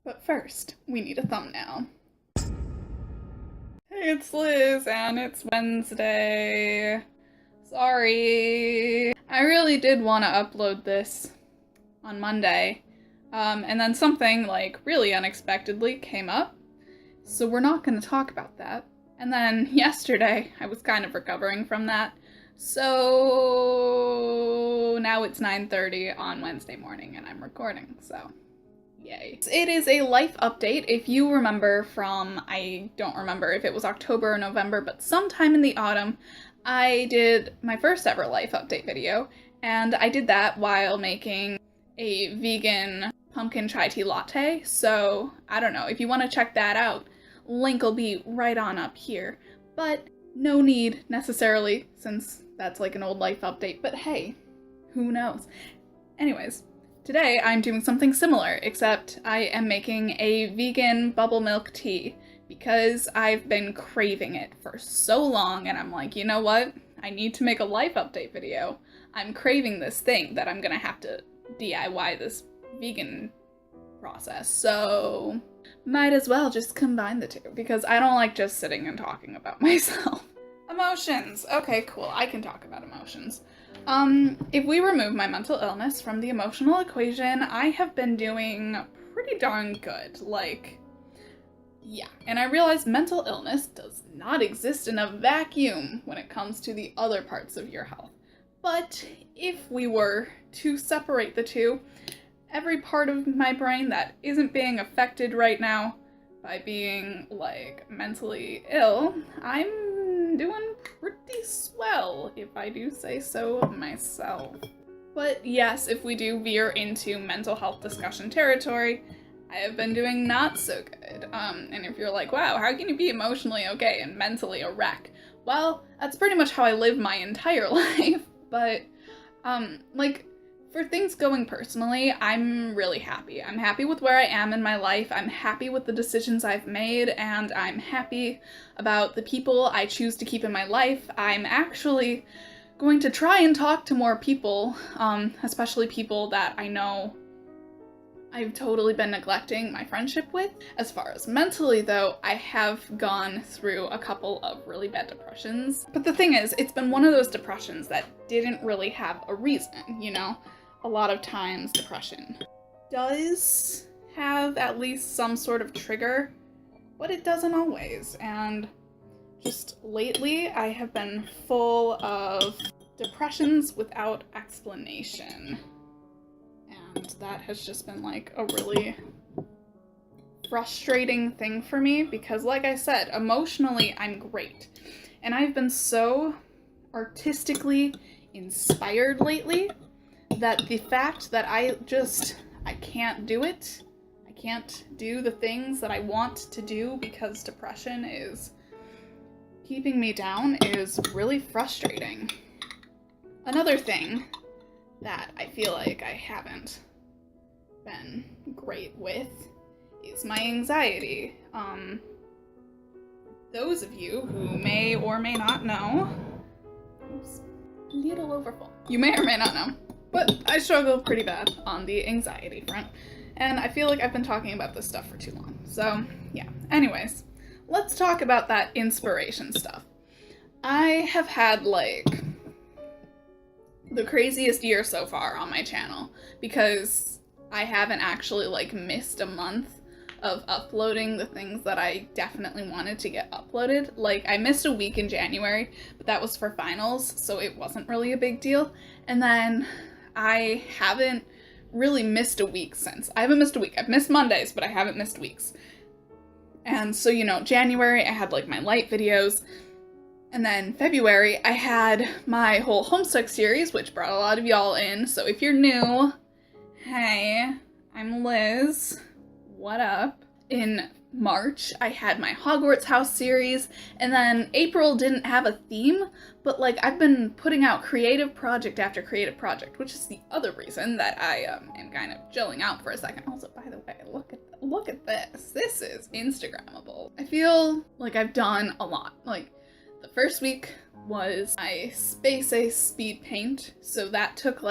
But first, we need a thumbnail. Hey, it's Liz, and it's Wednesday. Sorry. I really did want to upload this on Monday, and then something, really unexpectedly came up, so we're not going to talk about that. And then yesterday, I was kind of recovering from that, so now it's 9:30 on Wednesday morning, and I'm recording, so yay. It is a life update. If you remember from, I don't remember if it was October or November, but sometime in the autumn, I did my first ever life update video, and I did that while making a vegan pumpkin chai tea latte, so I don't know, if you want to check that out, link will be right on up here, but no need necessarily, since that's like an old life update, but hey, who knows? Anyways, today I'm doing something similar, except I am making a vegan bubble milk tea because I've been craving it for so long, and I'm like, you know what? I need to make a life update video. I'm craving this thing that I'm gonna have to DIY this vegan process, so might as well just combine the two because I don't like just sitting and talking about myself. Emotions. Okay, cool. I can talk about emotions. If we remove my mental illness from the emotional equation, I have been doing pretty darn good. Yeah. And I realize mental illness does not exist in a vacuum when it comes to the other parts of your health. But if we were to separate the two, every part of my brain that isn't being affected right now by being, mentally ill, I'm doing pretty swell, if I do say so myself. But yes, if we do veer into mental health discussion territory, I have been doing not so good. And if you're like, wow, how can you be emotionally okay and mentally a wreck? Well, that's pretty much how I live my entire life, but, for things going personally, I'm really happy. I'm happy with where I am in my life, I'm happy with the decisions I've made, and I'm happy about the people I choose to keep in my life. I'm actually going to try and talk to more people, especially people that I know I've totally been neglecting my friendship with. As far as mentally, though, I have gone through a couple of really bad depressions. But the thing is, it's been one of those depressions that didn't really have a reason, you know? A lot of times depression does have at least some sort of trigger, but it doesn't always. And just lately, I have been full of depressions without explanation. And that has just been a really frustrating thing for me because, like I said, emotionally I'm great. And I've been so artistically inspired lately that the fact that I can't do it, I can't do the things that I want to do because depression is keeping me down is really frustrating. Another thing that I feel like I haven't been great with is my anxiety. Those of you who may or may not know, oops, a little overfull. You may or may not know, but I struggle pretty bad on the anxiety front, and I feel like I've been talking about this stuff for too long. So, yeah. Anyways, let's talk about that inspiration stuff. I have had, the craziest year so far on my channel because I haven't actually, missed a month of uploading the things that I definitely wanted to get uploaded. I missed a week in January, but that was for finals, so it wasn't really a big deal. And then I haven't really missed a week since. I haven't missed a week. I've missed Mondays, but I haven't missed weeks. And so, January I had, my light videos. And then February, I had my whole Homestuck series, which brought a lot of y'all in. So if you're new, hey, I'm Liz. What up? In March, I had my Hogwarts House series, and then April didn't have a theme, but I've been putting out creative project after creative project, which is the other reason that I am kind of chilling out for a second. Also, by the way, look at this. This is Instagrammable. I feel like I've done a lot. The first week was my Space Ace speed paint, so that took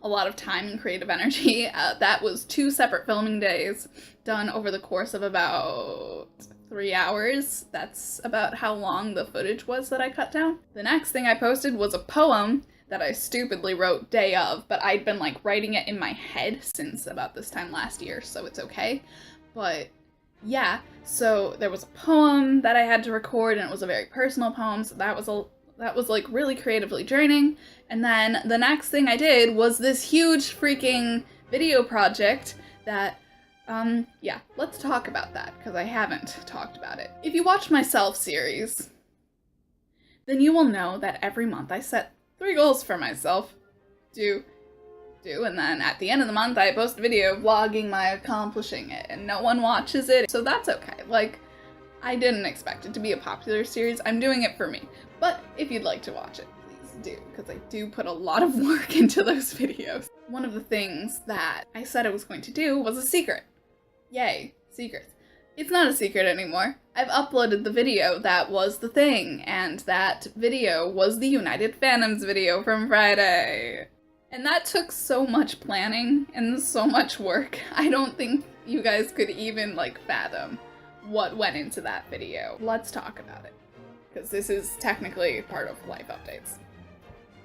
a lot of time and creative energy. That was 2 separate filming days done over the course of about 3 hours. That's about how long the footage was that I cut down. The next thing I posted was a poem that I stupidly wrote day of, but I'd been like writing it in my head since about this time last year, so it's okay. But yeah, so there was a poem that I had to record, and it was a very personal poem, so that was like really creatively draining. And then the next thing I did was this huge freaking video project that yeah, let's talk about that, because I haven't talked about it. If you watch my self series, then you will know that every month I set 3 goals for myself to do, and then at the end of the month I post a video vlogging my accomplishing it, and no one watches it, so that's okay. Like, I didn't expect it to be a popular series. I'm doing it for me. But if you'd like to watch it, please do, because I do put a lot of work into those videos. One of the things that I said I was going to do was a secret. Yay, secrets. It's not a secret anymore. I've uploaded the video that was the thing, and that video was the United Fandoms video from Friday. And that took so much planning and so much work. I don't think you guys could even like fathom what went into that video. Let's talk about it, because this is technically part of life updates.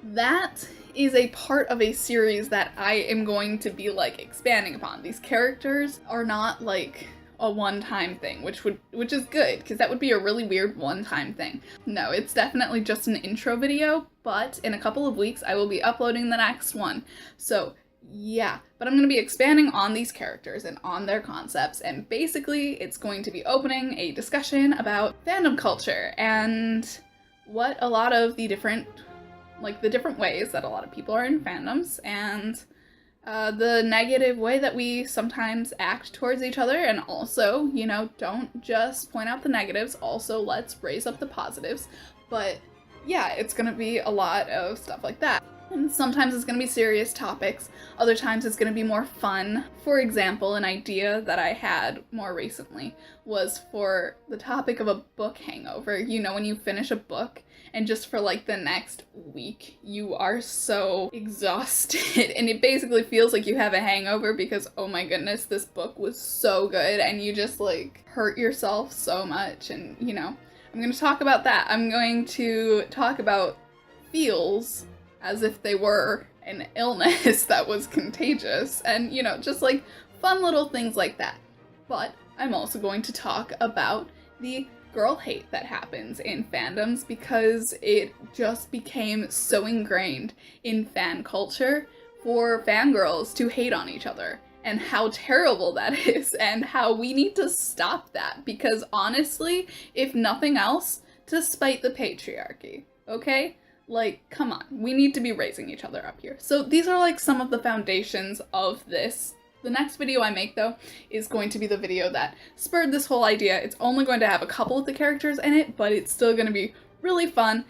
That is a part of a series that I am going to be like expanding upon. These characters are not like a one-time thing, which is good, because that would be a really weird one-time thing. No, it's definitely just an intro video, but in a couple of weeks I will be uploading the next one. So yeah, but I'm going to be expanding on these characters and on their concepts, and basically it's going to be opening a discussion about fandom culture and what a lot of the different ways that a lot of people are in fandoms, and the negative way that we sometimes act towards each other, and also, you know, don't just point out the negatives, also let's raise up the positives. But yeah, it's gonna be a lot of stuff like that. And sometimes it's gonna be serious topics, other times it's gonna be more fun. For example, an idea that I had more recently was for the topic of a book hangover. You know, when you finish a book and just for like the next week you are so exhausted and it basically feels like you have a hangover because, oh my goodness, this book was so good, and you just like hurt yourself so much. And you know, I'm going to talk about that. I'm going to talk about feels as if they were an illness that was contagious, and you know, just like fun little things like that. But I'm also going to talk about the girl hate that happens in fandoms, because it just became so ingrained in fan culture for fangirls to hate on each other, and how terrible that is, and how we need to stop that, because honestly, if nothing else, to spite the patriarchy, okay? Like, come on, we need to be raising each other up here. So these are like some of the foundations of this. The next video I make, though, is going to be the video that spurred this whole idea. It's only going to have a couple of the characters in it, but it's still going to be really fun.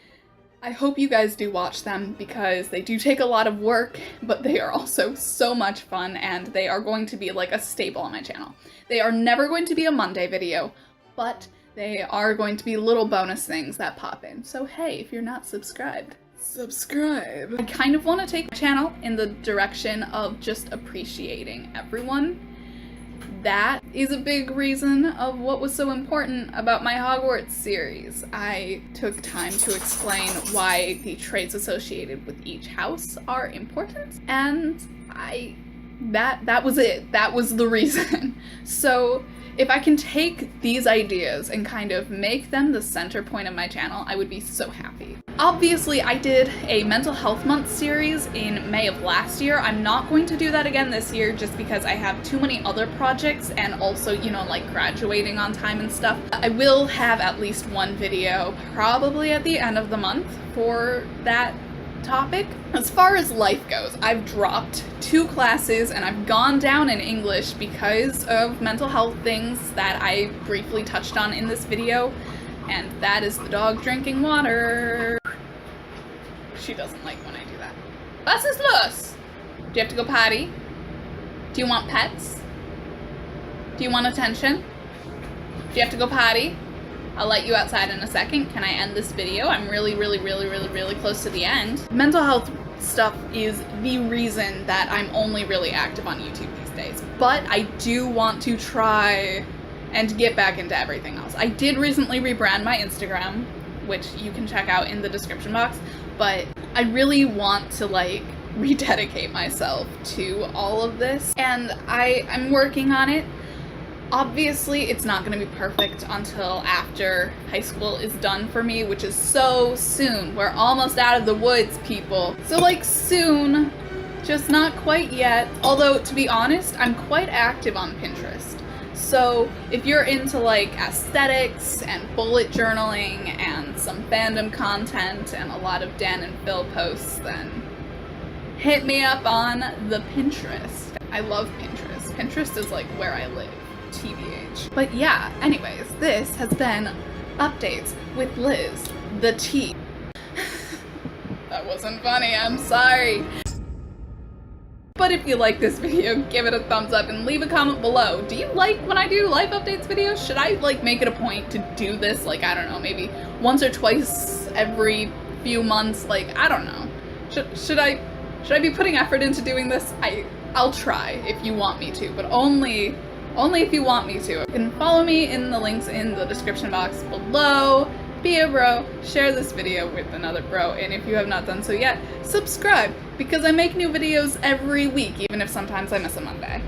I hope you guys do watch them, because they do take a lot of work, but they are also so much fun, and they are going to be like a staple on my channel. They are never going to be a Monday video, but they are going to be little bonus things that pop in. So hey, if you're not subscribed, subscribe. I kind of want to take my channel in the direction of just appreciating everyone. That is a big reason of what was so important about my Hogwarts series. I took time to explain why the traits associated with each house are important, and that was it. That was the reason. So if I can take these ideas and kind of make them the center point of my channel, I would be so happy. Obviously, I did a mental health month series in May of last year. I'm not going to do that again this year just because I have too many other projects, and also, you know, like graduating on time and stuff. I will have at least one video probably at the end of the month for that topic. As far as life goes, I've dropped 2 classes and I've gone down in English because of mental health things that I briefly touched on in this video, and that is the dog drinking water. She doesn't like when I do that. Was ist los? Do you have to go potty? Do you want pets? Do you want attention? Do you have to go potty? I'll let you outside in a second. Can I end this video? I'm really close to the end. Mental health stuff is the reason that I'm only really active on YouTube these days. But I do want to try and get back into everything else. I did recently rebrand my Instagram, which you can check out in the description box, but I really want to like rededicate myself to all of this, and I'm working on it. Obviously, it's not going to be perfect until after high school is done for me, which is so soon. We're almost out of the woods, people. So like soon, just not quite yet. Although, to be honest, I'm quite active on Pinterest. So if you're into like aesthetics and bullet journaling and some fandom content and a lot of Dan and Phil posts, then hit me up on the Pinterest. I love Pinterest. Pinterest is like where I live. TBH. But yeah, anyways, this has been Updates with Liz, the T. That wasn't funny, I'm sorry. But if you like this video, give it a thumbs up and leave a comment below. Do you like when I do life updates videos? Should I like make it a point to do this, like, I don't know, maybe once or twice every few months? Like, I don't know. Should I be putting effort into doing this? I'll try if you want me to, but only if you want me to. You can follow me in the links in the description box below. Be a bro, share this video with another bro, and if you have not done so yet, subscribe, because I make new videos every week, even if sometimes I miss a Monday.